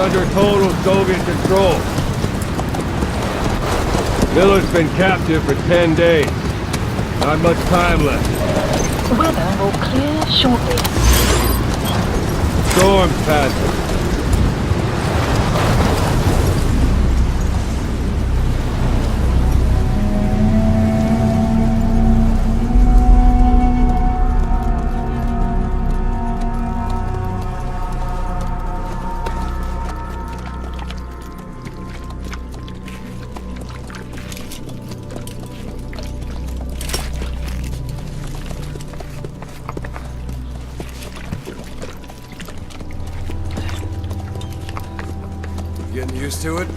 under total Soviet control. Miller's been captive for 10 days. Not much time left. Weather will clear shortly. Storm's passing. Getting used to it?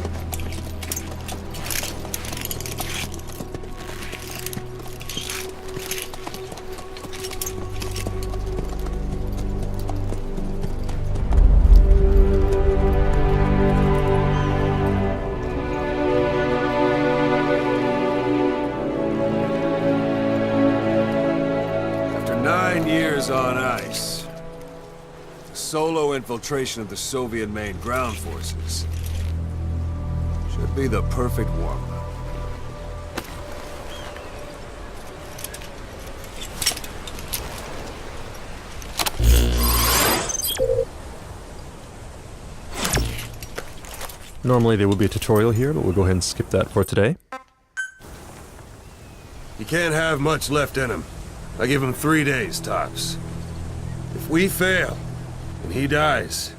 After 9 years on ice, solo infiltration of the Soviet main ground forces should be the perfect warm-up. Normally there would be a tutorial here, but we'll go ahead and skip that for today. He can't have much left in him. I give him 3 days, tops. If we fail, and he dies,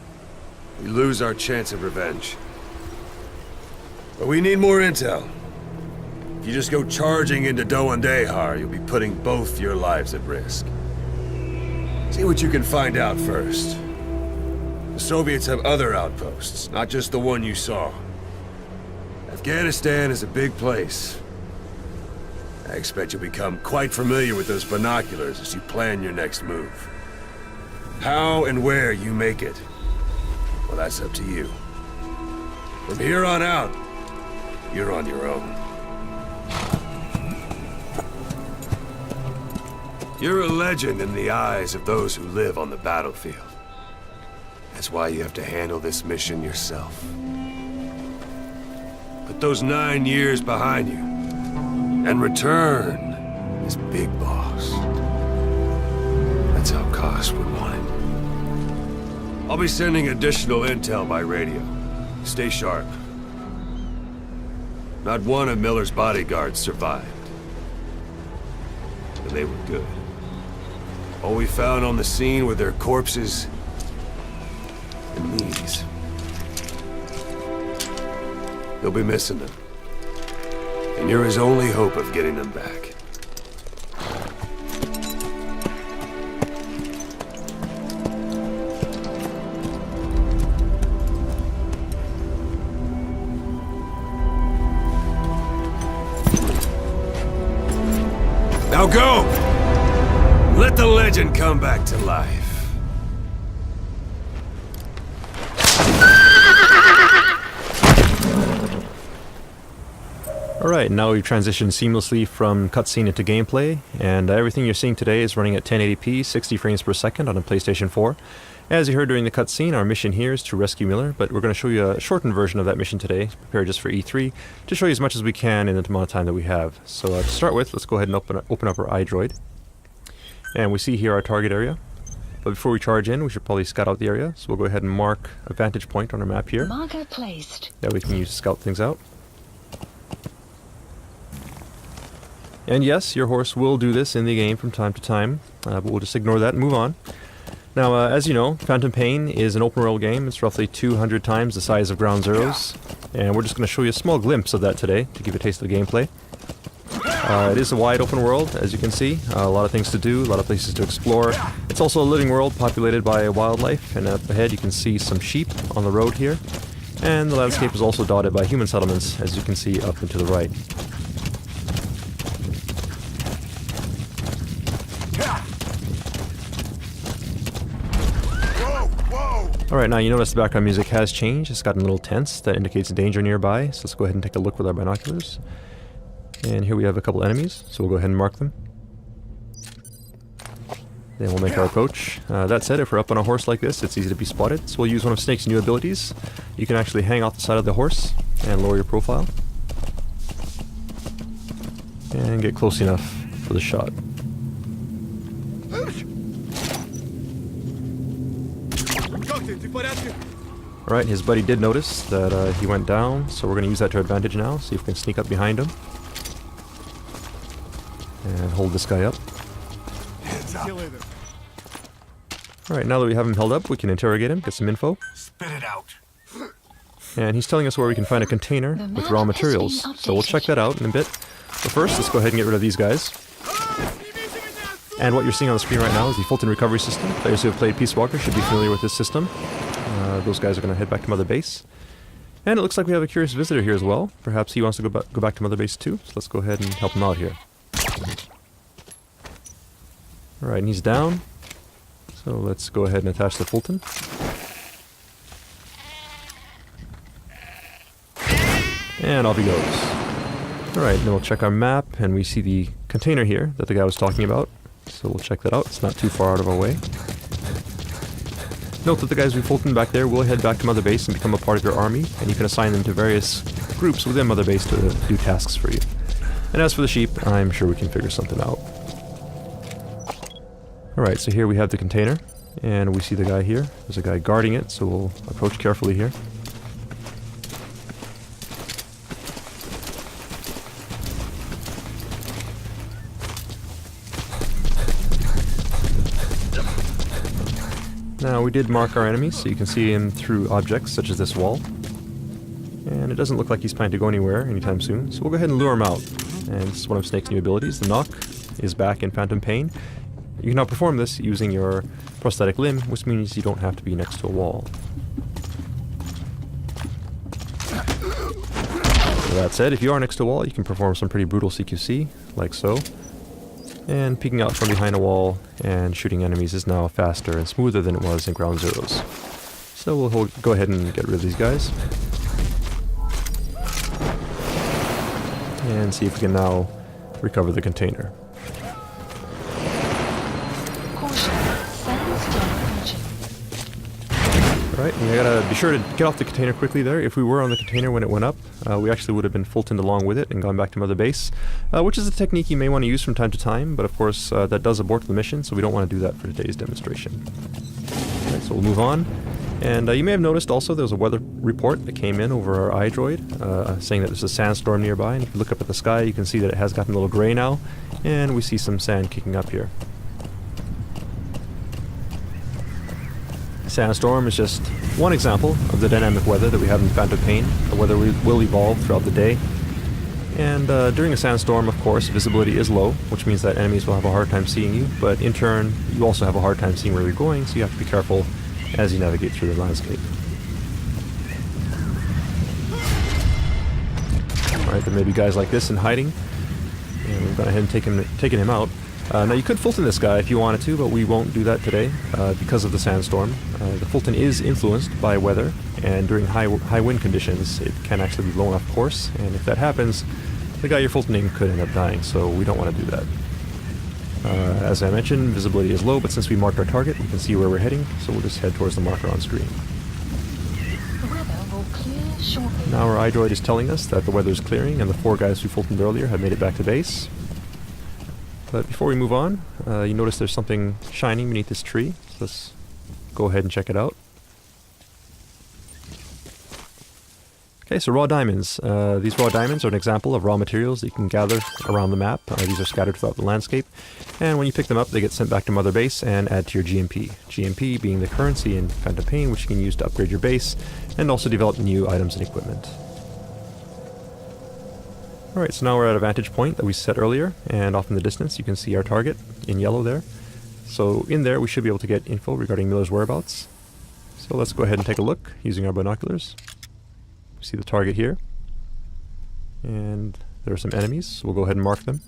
we lose our chance of revenge. But we need more intel. If you just go charging into Dehar, you'll be putting both your lives at risk. See what you can find out first. The Soviets have other outposts, not just the one you saw. Afghanistan is a big place. I expect you'll become quite familiar with those binoculars as you plan your next move. How and where you make it, well, that's up to you. From here on out, you're on your own. You're a legend in the eyes of those who live on the battlefield. That's why you have to handle this mission yourself. Put those 9 years behind you, and return as Big Boss. That's how Koss would want it. I'll be sending additional intel by radio. Stay sharp. Not one of Miller's bodyguards survived. And they were good. All we found on the scene were their corpses and these. You'll be missing them. And you're his only hope of getting them back. Now go! Let the legend come back to life. Alright, now we've transitioned seamlessly from cutscene into gameplay, and everything you're seeing today is running at 1080p, 60 frames per second on a PlayStation 4. As you heard during the cutscene, our mission here is to rescue Miller, but we're going to show you a shortened version of that mission today, prepared just for E3, to show you as much as we can in the amount of time that we have. So to start with, let's go ahead and open up our iDroid. And we see here our target area. But before we charge in, we should probably scout out the area, so we'll go ahead and mark a vantage point on our map here. Marker placed. That we can use to scout things out. And yes, your horse will do this in the game from time to time, but we'll just ignore that and move on. Now, as you know, Phantom Pain is an open world game. It's roughly 200 times the size of Ground Zeroes, and we're just going to show you a small glimpse of that today to give you a taste of the gameplay. It is a wide open world, as you can see. A lot of things to do, a lot of places to explore. It's also a living world populated by wildlife, and up ahead you can see some sheep on the road here. And the landscape is also dotted by human settlements, as you can see up and to the right. Alright, now you notice the background music has changed. It's gotten a little tense. That indicates danger nearby. So let's go ahead and take a look with our binoculars. And here we have a couple enemies, so we'll go ahead and mark them. Then we'll make our approach. That said, if we're up on a horse like this, it's easy to be spotted, so we'll use one of Snake's new abilities. You can actually hang off the side of the horse and lower your profile. And get close enough for the shot. Alright, his buddy did notice that he went down, so we're going to use that to our advantage now. See if we can sneak up behind him. And hold this guy up. Alright, now that we have him held up, we can interrogate him, get some info. Spit it out. And he's telling us where we can find a container with raw materials. So we'll check that out in a bit. But first, let's go ahead and get rid of these guys. And what you're seeing on the screen right now is the Fulton recovery system. Players who have played Peace Walker should be familiar with this system. Those guys are going to head back to Mother Base. And it looks like we have a curious visitor here as well. Perhaps he wants to go back to Mother Base too. So let's go ahead and help him out here. Alright, and he's down. So let's go ahead and attach the Fulton. And off he goes. Alright, then we'll check our map, and we see the container here that the guy was talking about. So we'll check that out. It's not too far out of our way. Note that the guys we Fulton back there will head back to Mother Base and become a part of your army, and you can assign them to various groups within Mother Base to do tasks for you. And as for the sheep, I'm sure we can figure something out. Alright, so here we have the container, and we see the guy here. There's a guy guarding it, so we'll approach carefully here. Now, we did mark our enemies, so you can see him through objects such as this wall. And it doesn't look like he's planning to go anywhere anytime soon, so we'll go ahead and lure him out. And this is one of Snake's new abilities. The knock is back in Phantom Pain. You can now perform this using your prosthetic limb, which means you don't have to be next to a wall. So that said, if you are next to a wall, you can perform some pretty brutal CQC, like so. And peeking out from behind a wall and shooting enemies is now faster and smoother than it was in Ground Zeroes. So we'll go ahead and get rid of these guys. And see if we can now recover the container. Alright, we gotta be sure to get off the container quickly there. If we were on the container when it went up, we actually would have been Fultoned along with it and gone back to Mother Base, which is a technique you may want to use from time to time, but of course that does abort the mission, so we don't want to do that for today's demonstration. Alright, so we'll move on. And you may have noticed also there was a weather report that came in over our iDroid, saying that there's a sandstorm nearby, and if you look up at the sky you can see that it has gotten a little gray now, and we see some sand kicking up here. Sandstorm is just one example of the dynamic weather that we have in Phantom Pain. The weather will evolve throughout the day. And during a sandstorm, of course, visibility is low, which means that enemies will have a hard time seeing you, but in turn, you also have a hard time seeing where you're going, so you have to be careful as you navigate through the landscape. Alright, there may be guys like this in hiding, and we've gone ahead and taken him out. Now you could Fulton this guy if you wanted to, but we won't do that today because of the sandstorm. The Fulton is influenced by weather, and during high wind conditions it can actually be blown off course, and if that happens, the guy you're Fultoning could end up dying, so we don't want to do that. As I mentioned, visibility is low, but since we marked our target, we can see where we're heading, so we'll just head towards the marker on screen. The weather will clear shortly. Now our iDroid is telling us that the weather is clearing, and the 4 guys we Fultoned earlier have made it back to base. But before we move on, you notice there's something shining beneath this tree. So let's go ahead and check it out. Okay, so raw diamonds. These raw diamonds are an example of raw materials that you can gather around the map. These are scattered throughout the landscape. And when you pick them up, they get sent back to Mother Base and add to your GMP. GMP being the currency in Phantom Pain, which you can use to upgrade your base and also develop new items and equipment. Alright, so now we're at a vantage point that we set earlier, and off in the distance you can see our target in yellow there. So in there we should be able to get info regarding Miller's whereabouts. So let's go ahead and take a look using our binoculars. We see the target here, and there are some enemies, so we'll go ahead and mark them.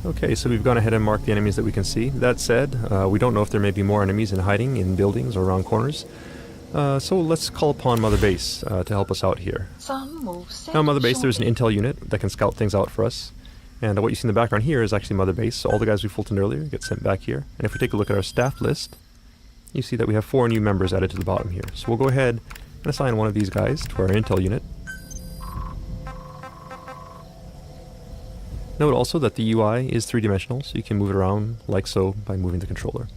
Okay, so we've gone ahead and marked the enemies that we can see. That said, we don't know if there may be more enemies in hiding in buildings or around corners. So let's call upon Mother Base to help us out here. Some move set Now, Mother Base, there's an shortly. intel unit that can scout things out for us. And what you see in the background here is actually Mother Base. So all the guys we Fultoned earlier get sent back here. And if we take a look at our staff list, you see that we have 4 new members added to the bottom here. So we'll go ahead and assign one of these guys to our intel unit. Note also that the UI is 3-dimensional, so you can move it around like so by moving the controller.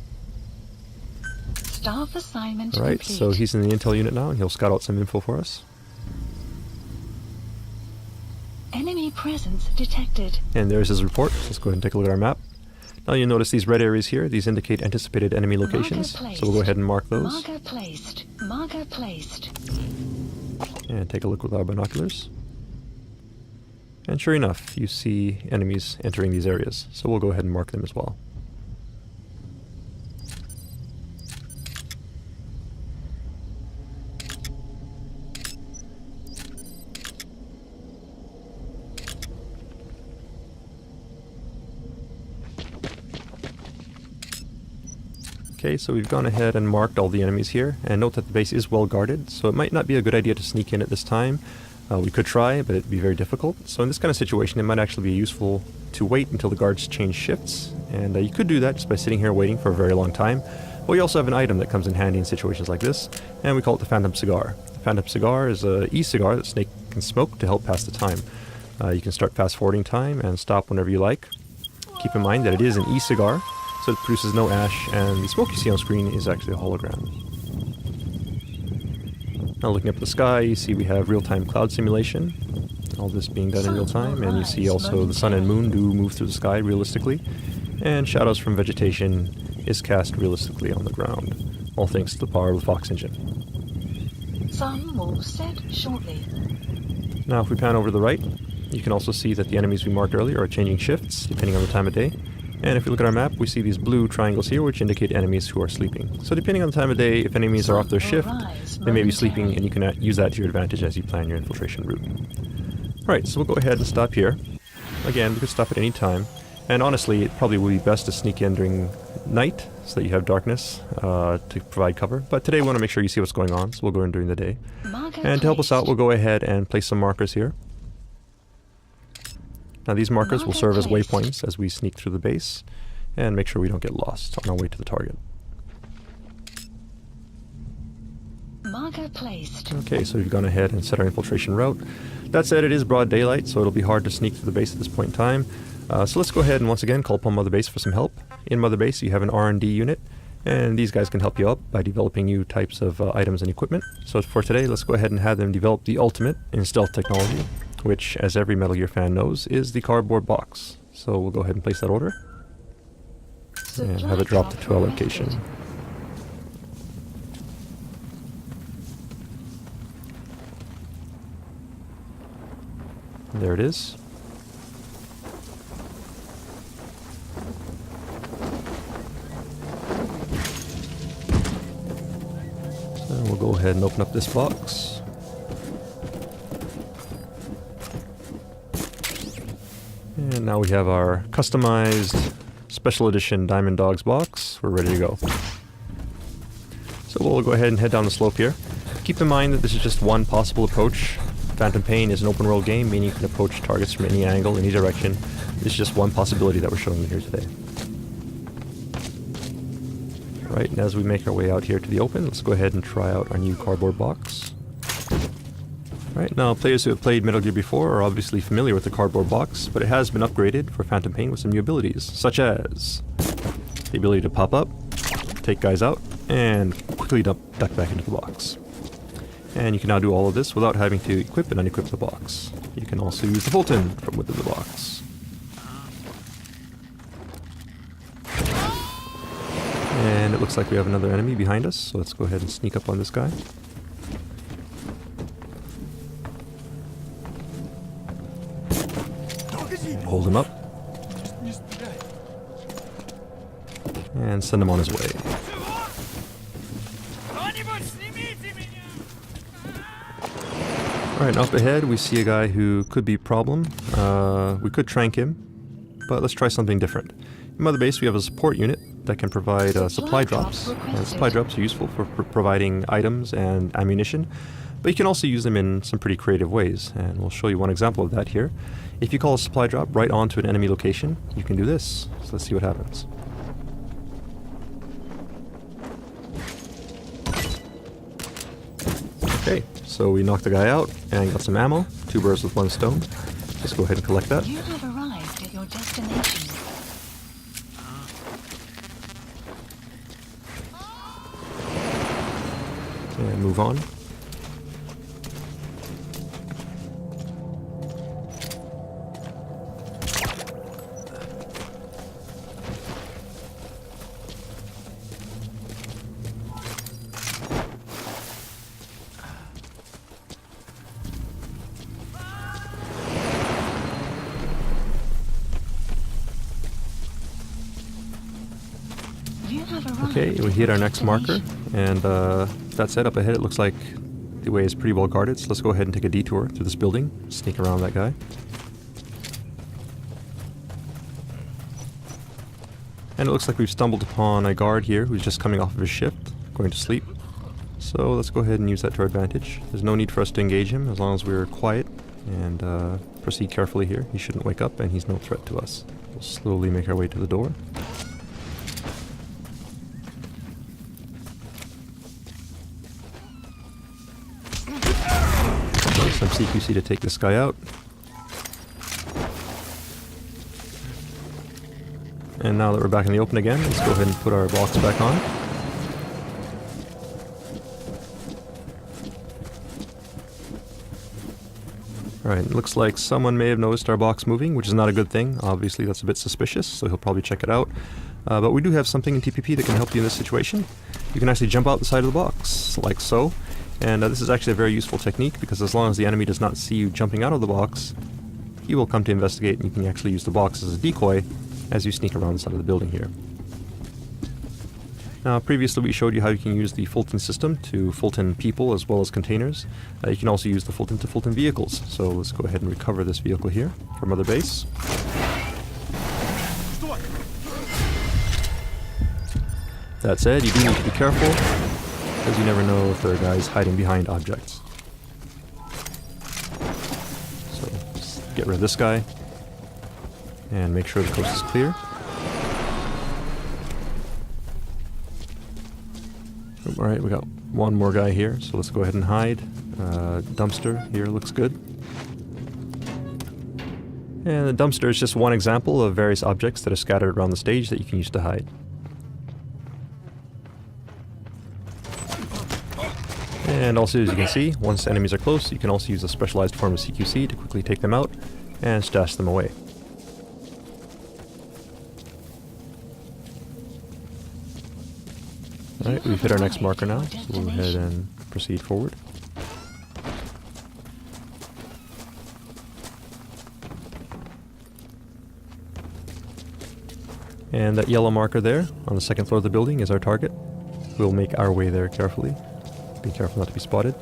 Staff assignment Alright, complete. so he's in the intel unit now, and he'll scout out some info for us. Enemy presence detected. And there's his report. So let's go ahead and take a look at our map. Now you'll notice these red areas here. These indicate anticipated enemy locations. Marker So we'll go ahead and mark those. Marker placed. Marker placed. And take a look with our binoculars. And sure enough, you see enemies entering these areas. So we'll go ahead and mark them as well. Okay, so we've gone ahead and marked all the enemies here, and note that the base is well guarded, so it might not be a good idea to sneak in at this time. We could try, but it'd be very difficult. So in this kind of situation, it might actually be useful to wait until the guards change shifts, and you could do that just by sitting here waiting for a very long time. But we also have an item that comes in handy in situations like this, and we call it the Phantom Cigar. The Phantom Cigar is an e-cigar that Snake can smoke to help pass the time. You can start fast-forwarding time and stop whenever you like. Keep in mind that it is an e-cigar, so it produces no ash, and the smoke you see on screen is actually a hologram. Now looking up at the sky, you see we have real-time cloud simulation. All this being done in real time, and you see also the sun and moon do move through the sky realistically, and shadows from vegetation is cast realistically on the ground, all thanks to the power of the Fox engine. Some move set shortly. Now if we pan over to the right, you can also see that the enemies we marked earlier are changing shifts depending on the time of day. And if you look at our map, we see these blue triangles here which indicate enemies who are sleeping. So depending on the time of day, if enemies are off their shift, they may be sleeping, and you can use that to your advantage as you plan your infiltration route. Alright, so we'll go ahead and stop here. Again, we could stop at any time. And honestly, it probably would be best to sneak in during night so that you have darkness to provide cover. But today we want to make sure you see what's going on, so we'll go in during the day. Marker And to help us out, placed. we'll go ahead and place some markers here. Now these markers will Marker serve as placed. waypoints as we sneak through the base and make sure we don't get lost on our way to the target. Marker placed. Okay, so we've gone ahead and set our infiltration route. That said, it is broad daylight, so it'll be hard to sneak through the base at this point in time. So let's go ahead and once again call upon Mother Base for some help. In Mother Base, you have an R&D unit, and these guys can help you out by developing new types of items and equipment. So for today, let's go ahead and have them develop the ultimate in stealth technology, which, as every Metal Gear fan knows, is the cardboard box. So we'll go ahead and place that order and have it dropped to our location. There it is. So we'll go ahead and open up this box. And now we have our customized special edition Diamond Dogs box. We're ready to go. So we'll go ahead and head down the slope here. Keep in mind that this is just one possible approach. Phantom Pain is an open world game, meaning you can approach targets from any angle, any direction. This is just one possibility that we're showing you here today. Right, and as we make our way out here to the open, let's go ahead and try out our new cardboard box. Right, now players who have played Metal Gear before are obviously familiar with the cardboard box, but it has been upgraded for Phantom Pain with some new abilities, such as the ability to pop up, take guys out, and quickly duck back into the box. And you can now do all of this without having to equip and unequip the box. You can also use the Fulton from within the box. And it looks like we have another enemy behind us, so let's go ahead and sneak up on this guy. Hold him up. And send him on his way. Alright, up ahead we see a guy who could be a problem. We could trank him, but let's try something different. In Mother Base we have a support unit that can provide supply drops. Supply drops are useful for providing items and ammunition, but you can also use them in some pretty creative ways, and we'll show you one example of that here. If you call a supply drop right onto an enemy location, you can do this. So let's see what happens. Okay, so we knocked the guy out and got some ammo. 2 birds with 1 stone. Let's go ahead and collect that. You have arrived at your destination. And move on. You have arrived Okay, we at hit your our next marker, destination. and that said, up ahead it looks like the way is pretty well guarded, so let's go ahead and take a detour through this building, sneak around that guy. And it looks like we've stumbled upon a guard here who's just coming off of his shift, going to sleep. So let's go ahead and use that to our advantage. There's no need for us to engage him as long as we're quiet and proceed carefully here. He shouldn't wake up and he's no threat to us. We'll slowly make our way to the door. Some CQC to take this guy out. And now that we're back in the open again, let's go ahead and put our box back on. Alright, looks like someone may have noticed our box moving, which is not a good thing. Obviously that's a bit suspicious, so he'll probably check it out. But we do have something in TPP that can help you in this situation. You can actually jump out the side of the box, like so. And this is actually a very useful technique, because as long as the enemy does not see you jumping out of the box, he will come to investigate, and you can actually use the box as a decoy as you sneak around the side of the building here. Now, previously we showed you how you can use the Fulton system to Fulton people as well as containers. You can also use the Fulton to Fulton vehicles. So let's go ahead and recover this vehicle here from Mother Base. That said, you do need to be careful, because you never know if there are guys hiding behind objects. So let's get rid of this guy and make sure the coast is clear. Alright, we got one more guy here, so let's go ahead and hide. Dumpster here looks good. And the dumpster is just one example of various objects that are scattered around the stage that you can use to hide. And also, as you can see, once enemies are close, you can also use a specialized form of CQC to quickly take them out and stash them away. Alright, we've hit our next marker now, so we'll go ahead and proceed forward. And that yellow marker there, on the second floor of the building, is our target. We'll make our way there carefully. Be careful not to be spotted.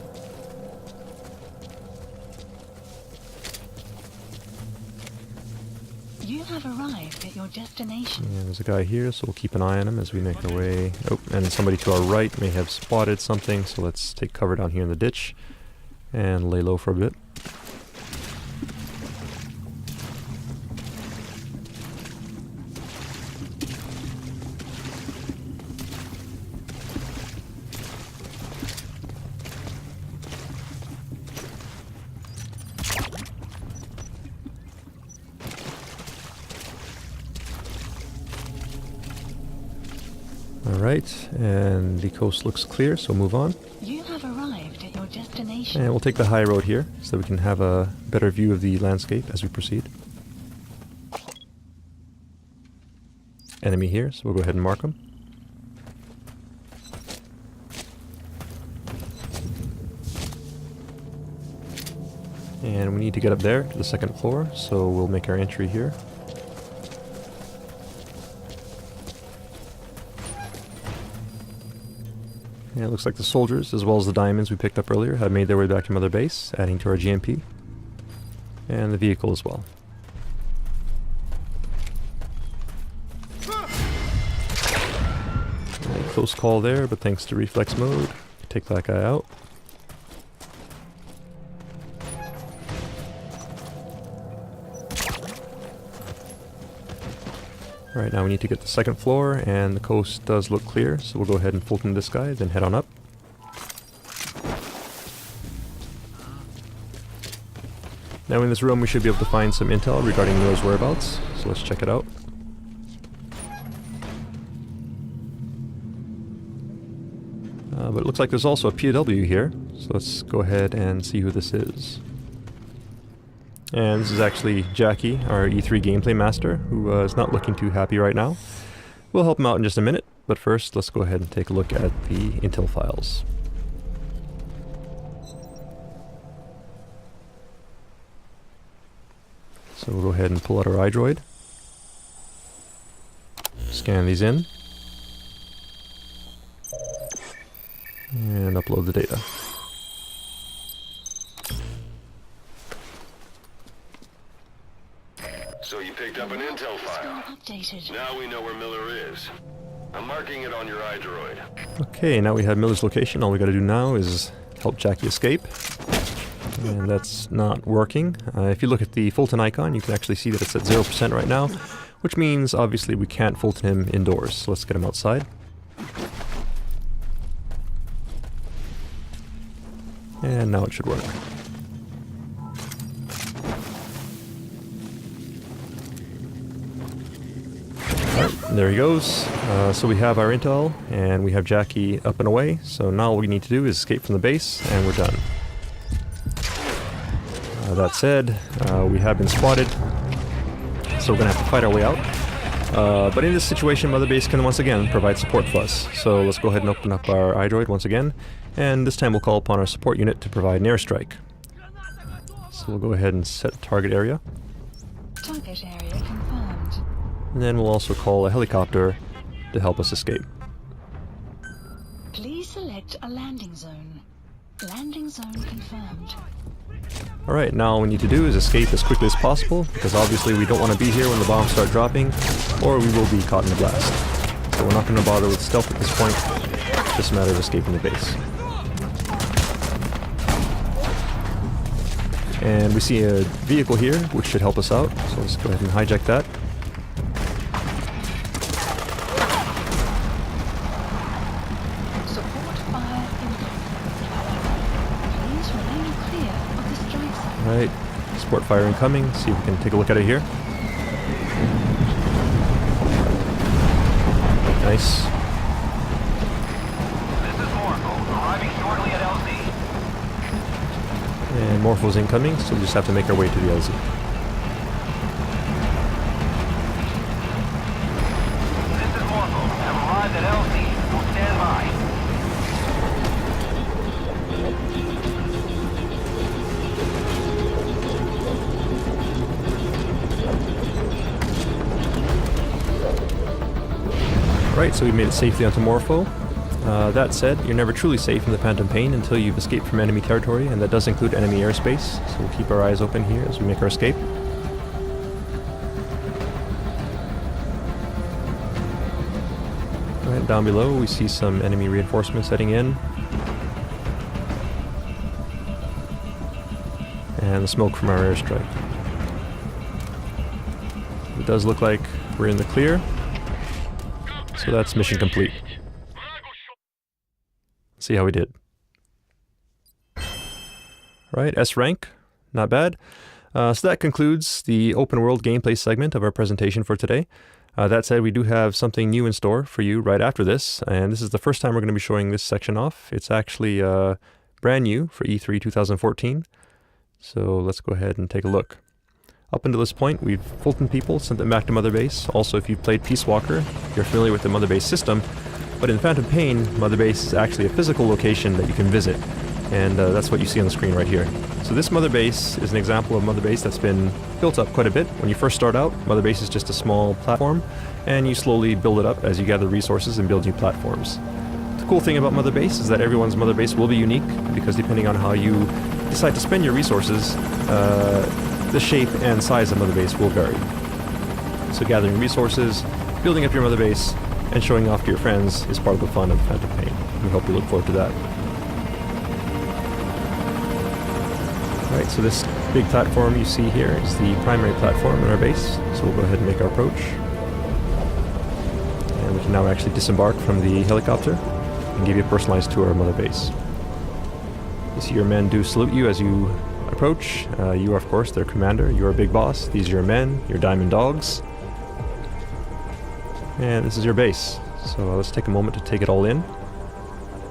You have arrived at your destination. And there's a guy here, so we'll keep an eye on him as we make our way. Oh, and somebody to our right may have spotted something, so let's take cover down here in the ditch and lay low for a bit. Alright, and the coast looks clear, so move on. You have arrived at your destination. And we'll take the high road here, so we can have a better view of the landscape as we proceed. Enemy here, so we'll go ahead and mark them. And we need to get up there to the second floor, so we'll make our entry here. And it looks like the soldiers, as well as the diamonds we picked up earlier, have made their way back to Mother Base, adding to our GMP. And the vehicle as well. Close call there, but thanks to reflex mode, take that guy out. Alright, now we need to get the second floor, and the coast does look clear, so we'll go ahead and Fulton this guy, then head on up. Now in this room we should be able to find some intel regarding Miller's whereabouts, so let's check it out. But it looks like there's also a POW here, so let's go ahead and see who this is. And this is actually Jackie, our E3 gameplay master, who is not looking too happy right now. We'll help him out in just a minute, but first let's go ahead and take a look at the intel files. So we'll go ahead and pull out our iDroid, scan these in, and upload the data. So you picked up an intel file. Updated. Now we know where Miller is. I'm marking it on your iDroid. Okay, now we have Miller's location. All we gotta do now is help Jackie escape. And that's not working. If you look at the Fulton icon, you can actually see that it's at 0% right now, which means obviously we can't Fulton him indoors. So let's get him outside. And now it should work. Alright, there he goes. So we have our intel, and we have Jackie up and away. So now all we need to do is escape from the base, and we're done. That said, we have been spotted, so we're going to have to fight our way out. But in this situation, Mother Base can once again provide support for us. So let's go ahead and open up our iDroid once again, and this time we'll call upon our support unit to provide an airstrike. So we'll go ahead and set target area. Target area confirmed. And then we'll also call a helicopter to help us escape. Please select a landing zone. Landing zone confirmed. Alright, now all we need to do is escape as quickly as possible, because obviously we don't want to be here when the bombs start dropping, or we will be caught in the blast. So we're not going to bother with stealth at this point, it's just a matter of escaping the base. And we see a vehicle here, which should help us out, so let's go ahead and hijack that. Support fire incoming. Please remain clear of the strike zone. Alright, support fire incoming, see if we can take a look at it here. Nice. This is Morpho, arriving shortly at LZ. And Morpho's incoming, so we just have to make our way to the LZ. This is Morpho, have arrived at LZ. Will stand by. Right, so we made it safely onto Morpho. That said, you're never truly safe in the Phantom Pain until you've escaped from enemy territory, and that does include enemy airspace, so we'll keep our eyes open here as we make our escape. Right, down below we see some enemy reinforcements heading in. And the smoke from our airstrike. It does look like we're in the clear. So that's mission complete. See how we did. Right, S rank, not bad. So that concludes the open world gameplay segment of our presentation for today. That said, we do have something new in store for you right after this, and this is the first time we're going to be showing this section off. It's actually brand new for E3 2014. So let's go ahead and take a look. Up until this point, we've Fulton people, sent them back to Mother Base. Also, if you've played Peace Walker, you're familiar with the Mother Base system. But in Phantom Pain, Mother Base is actually a physical location that you can visit. And that's what you see on the screen right here. So this Mother Base is an example of Mother Base that's been built up quite a bit. When you first start out, Mother Base is just a small platform, and you slowly build it up as you gather resources and build new platforms. The cool thing about Mother Base is that everyone's Mother Base will be unique, because depending on how you decide to spend your resources, the shape and size of Mother Base will vary. So gathering resources, building up your Mother Base, and showing off to your friends is part of the fun of Phantom Pain. We hope you look forward to that. Alright, so this big platform you see here is the primary platform in our base, so we'll go ahead and make our approach. And we can now actually disembark from the helicopter and give you a personalized tour of Mother Base. You see your men do salute you as you approach. You are, of course, their commander. You are Big Boss. These are your men, your diamond dogs. And this is your base. So let's take a moment to take it all in.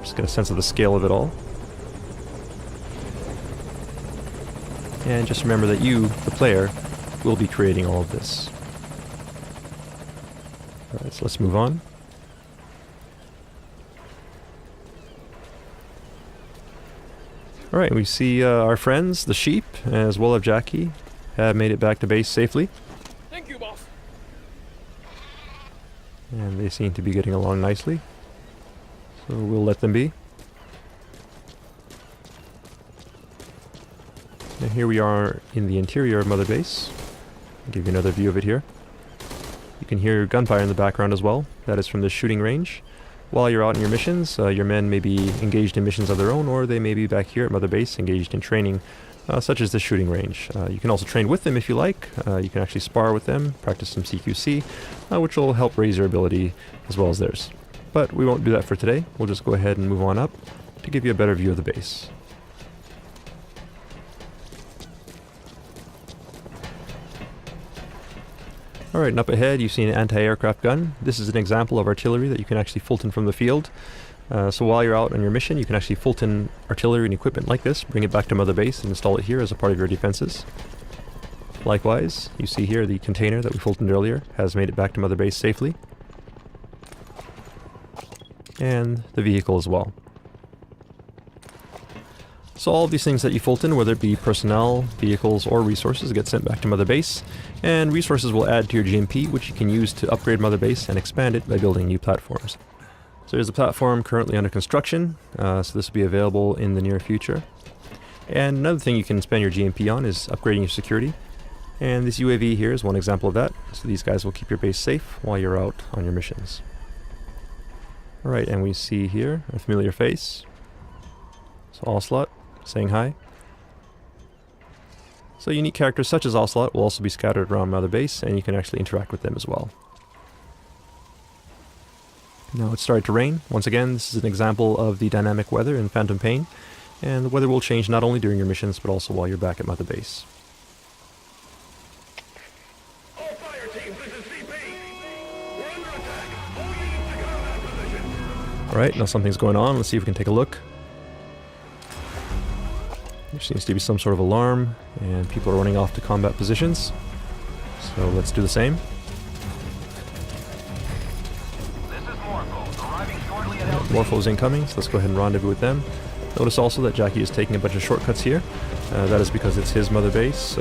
Just get a sense of the scale of it all. And just remember that you, the player, will be creating all of this. Alright, so let's move on. Alright, we see our friends, the sheep, as well as Jackie, have made it back to base safely. Thank you, boss. And they seem to be getting along nicely. So we'll let them be. Now here we are in the interior of Mother Base. I'll give you another view of it here. You can hear gunfire in the background as well. That is from the shooting range. While you're out on your missions, your men may be engaged in missions of their own, or they may be back here at Mother Base engaged in training, such as the shooting range. You can also train with them if you like. You can actually spar with them, practice some CQC, which will help raise your ability as well as theirs. But we won't do that for today. We'll just go ahead and move on up to give you a better view of the base. Alright, and up ahead you see an anti-aircraft gun. This is an example of artillery that you can actually Fulton from the field. So while you're out on your mission, you can actually Fulton artillery and equipment like this, bring it back to Mother Base and install it here as a part of your defenses. Likewise, you see here the container that we Fultoned earlier has made it back to Mother Base safely. And the vehicle as well. So all of these things that you Fulton, whether it be personnel, vehicles, or resources, get sent back to Mother Base, and resources will add to your GMP, which you can use to upgrade Mother Base and expand it by building new platforms. So there's a platform currently under construction, so this will be available in the near future. And another thing you can spend your GMP on is upgrading your security. And this UAV here is one example of that, so these guys will keep your base safe while you're out on your missions. Alright, and we see here a familiar face. So Ocelot, saying hi. So unique characters such as Ocelot will also be scattered around Mother Base, and you can actually interact with them as well. Now it's started to rain. Once again, this is an example of the dynamic weather in Phantom Pain, and the weather will change not only during your missions, but also while you're back at Mother Base. All fire teams, this is CP. We're under attack. All units to combat position. Alright, now something's going on. Let's see if we can take a look. There seems to be some sort of alarm, and people are running off to combat positions. So let's do the same. This is Morpho, arriving shortly at LZ. Morpho's incoming, so let's go ahead and rendezvous with them. Notice also that Jackie is taking a bunch of shortcuts here. That is because it's his Mother Base.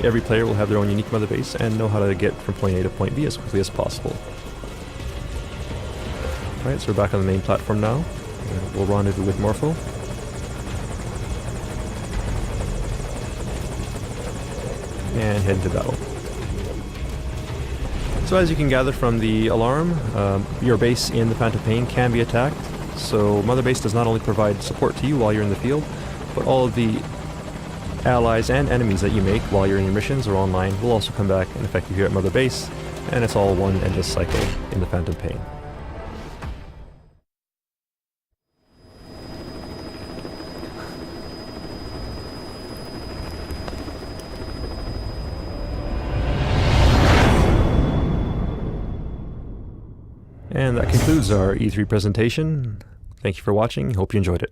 Every player will have their own unique Mother Base and know how to get from point A to point B as quickly as possible. Alright, so we're back on the main platform now. We'll rendezvous with Morpho. And head into battle. So as you can gather from the alarm, your base in the Phantom Pain can be attacked. So Mother Base does not only provide support to you while you're in the field, but all of the allies and enemies that you make while you're in your missions or online will also come back and affect you here at Mother Base, and it's all one endless cycle in the Phantom Pain. And that concludes our E3 presentation. Thank you for watching. Hope you enjoyed it.